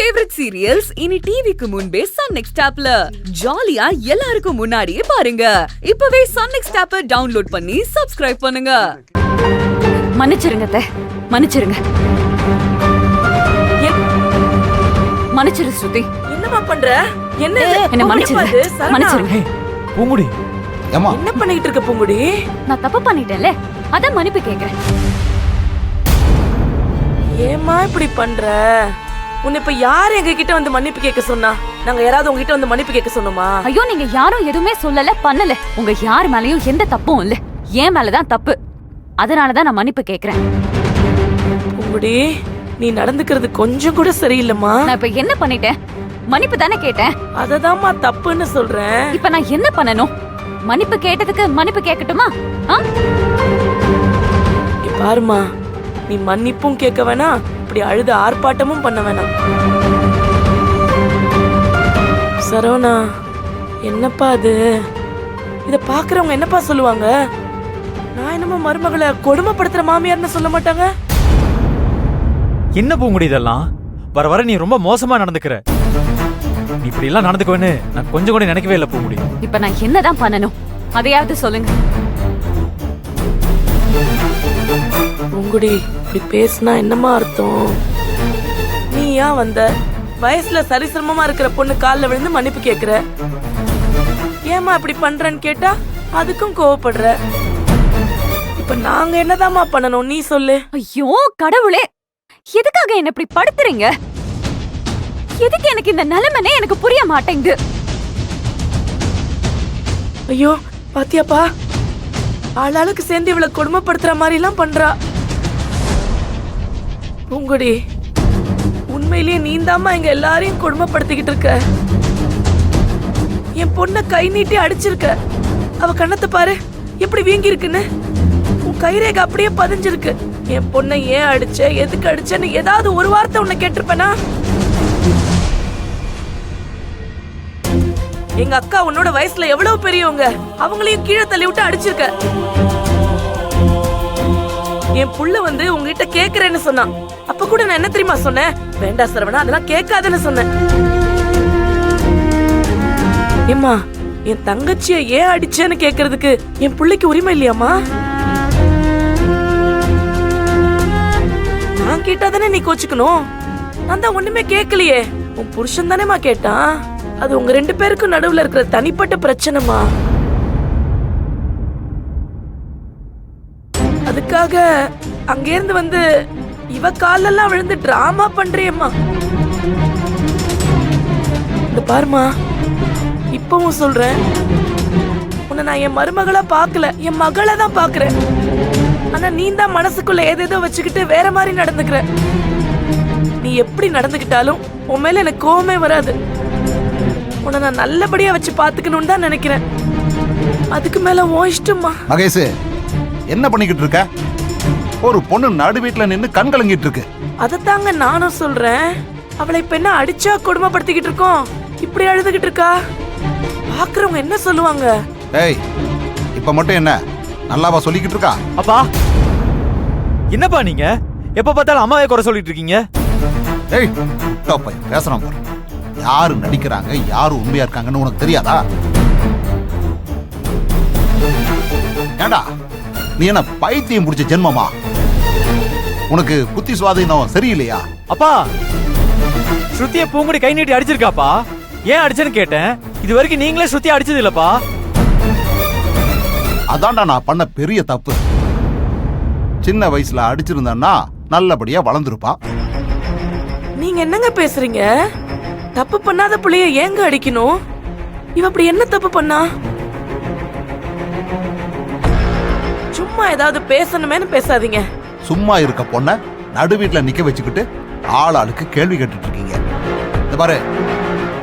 Favourite serials இனி டிவிக்கு முன்பே சன் நெக்ஸ்ட் ஆப்ல ஜாலியா எல்லாருக்கும் முன்னாடியே பாருங்க. இப்பவே சன் நெக்ஸ்ட் ஆப்பை டவுன்லோட் பண்ணி சப்ஸ்கிரைப் பண்ணுங்க. மன்னிச்சிருங்க மன்னிச்சிருங்க. மன்னிச்சிரு ஸ்ருதி. என்னமா பண்ற? என்ன மன்னிச்சிருங்க. பூங்குடி ஏமா என்ன பண்ணிட்டு இருக்க பூங்குடி? நான் தப்பு பண்ணிட்டேன்ல, அதான் மன்னிப்பு கேக்குறேன். ஏமா இப்படி பண்ற? உன்னை இப்ப யாரு எங்க கிட்ட வந்து மன்னிப்பு கேட்க சொன்னா? நாங்க யாராவது உங்ககிட்ட வந்து மன்னிப்பு கேட்க சொன்னோமா? ஐயோ, நீங்க யாரும் எதுவுமே சொல்லல பண்ணல. உங்க யார் மேலயும் எந்த தப்பும் இல்ல, என் மேலதான் தப்பு. அதனாலதான் நான் மன்னிப்பு கேக்குறேன். பூங்குடி, நீ நடந்துக்கிறது கொஞ்சம் கூட சரியில்லைம்மா. நான் இப்ப என்ன பண்ணிட்டேன்? மன்னிப்பு தானே கேட்டேன். அததாம்மா தப்புன்னு சொல்றேன். இப்ப நான் என்ன பண்ணணும்? மன்னிப்பு கேட்டதுக்கு மன்னிப்பு கேட்கட்டுமா? பாருமா, நீ மன்னிப்பும் கேட்க வேணாம், இப்படி அழுது ஆர்ப்பாட்டமும் பண்ண வேணாம். சரவணா, என்னப்பா அது? இத பாக்குறவங்க என்னப்பா சொல்லுவாங்க? நான் என்னமோ மருமகளை கொடுமைப்படுத்துற மாமியார்னு சொல்ல மாட்டாங்க? என்ன பூங்குடி இதெல்லாம்? வர வர நீ ரொம்ப மோசமா நடந்துக்கிற. நீ இப்படி எல்லாம் நடந்துக்குவேன்னு நான் கொஞ்சம் கூட நினைக்கவே இல்லை பூங்குடி. இப்ப நான் என்னதான் பண்ணணும், அதையாவது சொல்லுங்க. பூங்குடி, இப்படி பேசினா என்னமா அர்த்தம்? நீ ஏன் வந்த? வயசுல சரிசமமா இருக்கிற பொண்ணு கால்ல விழுந்து மன்னிப்பு கேக்குற. ஏமா இப்படி பண்றன்னு கேட்டா அதுக்கும் கோவப்படுற. இப்ப நாங்க என்னதாம்மா பண்ணணும் நீ சொல்லு. ஐயோ கடவுளே, எதுக்காக என்ன இப்படி படுத்துறீங்க? எதுக்கு எனக்கு இந்த நிலைமைனே எனக்கு புரிய மாட்டேங்குது. ஐயோ பாத்தியாப்பா, ஆளாளுக்கு சேர்ந்து இவளை கொடுமைப்படுத்துற மாதிரி எல்லாம் பண்றா. பூங்குடி, உண்மையிலேயே நீந்தாமா எங்க எல்லாரையும் கொடுமைப்படுத்திக்கிட்டு இருக்க. என் பொண்ண கை நீட்டி அடிச்சிருக்க. அவ கண்ணத்தை பாரு எப்படி வீங்கி இருக்குன்னு. உன் கைரேகை அப்படியே பதிஞ்சிருக்கு. என் பொண்ணை ஏன் அடிச்ச, எதுக்கு அடிச்சன்னு ஏதாவது ஒரு வார்த்தை உன்னை கேட்டிருப்பேனா? எங்க அக்கா உன்னோட வயசுல எவ்வளவு பெரியவங்க, அவங்களையும் கீழே தள்ளி விட்டு அடிச்சிருக்க. என் புள்ள வந்து உங்ககிட்ட கேக்குறேன்னு சொன்னான். அப்ப கூட நான் என்ன தெரியுமா சொன்னேன்? வேண்டாம் சரவணா, அதெல்லாம் கேட்காதுன்னு சொன்னேன். ஏம்மா, என் தங்கச்சிய ஏன் அடிச்சேன்னு கேக்குறதுக்கு என் பிள்ளைக்கு உரிமை இல்லையாமா? நான் கேட்டாதானே நீ கோச்சுக்கணும். நான் தான் ஒண்ணுமே கேட்கலையே. உன் புருஷன் தானேமா கேட்டான். அது உங்க ரெண்டு பேருக்கும் நடுவுல இருக்கிற தனிப்பட்ட பிரச்சனைமா. அதுக்காக அங்க இருந்து வந்து இவ காலெல்லாம் விழுந்து டிராமா பண்றியம்மா. இந்த பாருமா, இப்பவும் சொல்றேன், உன்னை நான் என் மருமகளா பாக்கல, என் மகளை தான் பாக்குறேன். ஆனா நீ தான் மனசுக்குள்ள ஏதேதோ வச்சுக்கிட்டு வேற மாதிரி நடந்துக்கிற. நீ எப்படி நடந்துக்கிட்டாலும் உன் மேல எனக்கு கோவமே வராது. உன்னை நான் நல்லபடியா வச்சு பாத்துக்கணும்னு தான் நினைக்கிறேன். அதுக்கு மேல உன் இஷ்டமா. மகேஷ், என்ன பண்ணிக்கிட்டு இருக்க? ஒரு பொண்ணு நடு வீட்டுல நின்னு கண் கலங்கிட்டு இருக்கு. அதத்தாங்க நானும் சொல்றேன். அவளை இப்ப என்ன அடிச்சா கொடுமைப்படுத்திக்கிட்டு இருக்கோம், இப்படி அழுதுகிட்டு இருக்கா. பாக்குறவங்க என்ன சொல்லுவாங்க? ஏய், இப்ப மட்டும் என்ன நல்லாவா சொல்லிக்கிட்டு இருக்கா? அப்பா, என்னப்பா நீங்க எப்ப பார்த்தாலும் அம்மாவே குறை சொல்லிட்டு இருக்கீங்க? ஏய், பேசுறான் பாரு. யாரு நடிக்கிறாங்க, யாரு உண்மையா இருக்காங்கன்னு உனக்கு தெரியாதா? ஏண்டா, நீ என்ன பைத்தியம் பிடிச்ச ஜென்மமா? உனக்கு புத்தி சுவாதீனம் சரியில்லையா? அப்பா, ஸ்ருதிய பூங்குடி கை நீட்டி அடிச்சிருக்காப்பா. ஏன் அடிச்சேன்னு கேட்டேன். இது வரைக்கும் நீங்களே ஸ்ருதிய அடிச்சது இல்லப்பா. அதான்டா நான் பண்ண பெரிய தப்பு. சின்ன வயசுல அடிச்சிருந்தா நல்லபடியா வளர்ந்துருப்பா. நீங்க என்னங்க பேசுறீங்க? தப்பு பண்ணாத பிள்ளைய ஏங்க அடிக்கணும்? இவ அப்படி என்ன தப்பு பண்ணா? சும்மா ஏதாவது பேசணுமேனு பேசாதீங்க. சும்மா இருக்க பொண்ண நடு வீட்டுல நிக்க வச்சுக்கிட்டு ஆளாளுக்கு கேள்வி கேட்டுட்டு இருக்கீங்க. இந்த பாரு,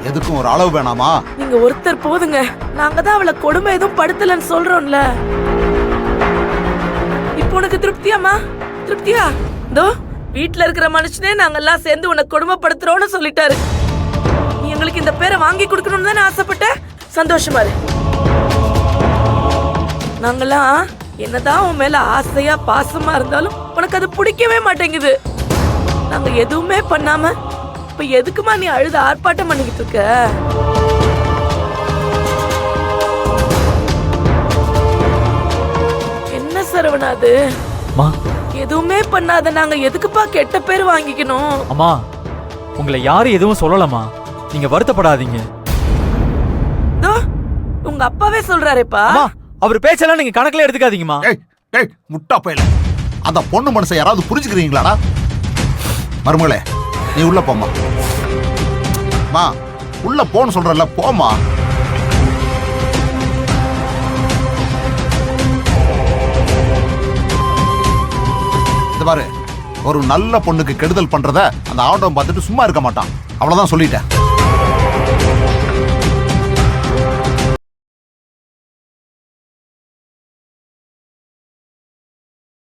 எதுக்கும் ஒரு அளவு வேணாமா? நீங்க ஒருத்தர் போதுங்க. நாங்க தான் அவளை கொடுமை எதுவும் படுத்தலன்னு சொல்றோம்ல. இப்போ உனக்கு திருப்தியாமா? திருப்தியா? இதோ வீட்டுல இருக்கிற மனுஷனே நாங்கெல்லாம் சேர்ந்து உன்னை கொடுமைப்படுத்துறோம்னு சொல்லிட்டாரு. நீ எங்களுக்கு இந்த பேரை வாங்கி கொடுக்கணும்னு தானே ஆசைப்பட்ட? சந்தோஷமா இரு. நாங்கெல்லாம் என்னதான் உன் மேல ஆசையா பாசமா இருந்தாலும் உனக்கு அது பிடிக்கவே மாட்டேங்குது. நாங்க எதுவுமே பண்ணாம இப்ப எதுக்குமா நீ அழுது ஆர்ப்பாட்டம் பண்ணிக்கிட்டு இருக்க? என்ன சரவணா அது? அம்மா எதுவுமே பண்ணாத நாங்க எதுக்குப்பா கெட்ட பேர் வாங்கிக்கணும்? அம்மா உங்களை யாரும் எதுவும் சொல்லலம்மா, நீங்க வருத்தப்படாதீங்க. இதோ, உங்க அப்பாவே சொல்றாரேப்பா. அம்மா அவர் பேச்செல்லாம் நீங்க கணக்குல எடுத்துக்காதீங்கம்மா. ஏய் ஏய் முட்டா போயில அந்த பொண்ணு மனசை யாராவது புரிஞ்சுக்கிறீங்களாடா? மருமகளே நீ உள்ள போம்மா. மா உள்ள போன்னு சொல்றல, போமா. இந்த பாரு, ஒரு நல்ல பொண்ணுக்கு கெடுதல் பண்றத அந்த ஆண்டவன் பார்த்துட்டு சும்மா இருக்க மாட்டான். அவ்வளவுதான் சொல்லிட்டேன்.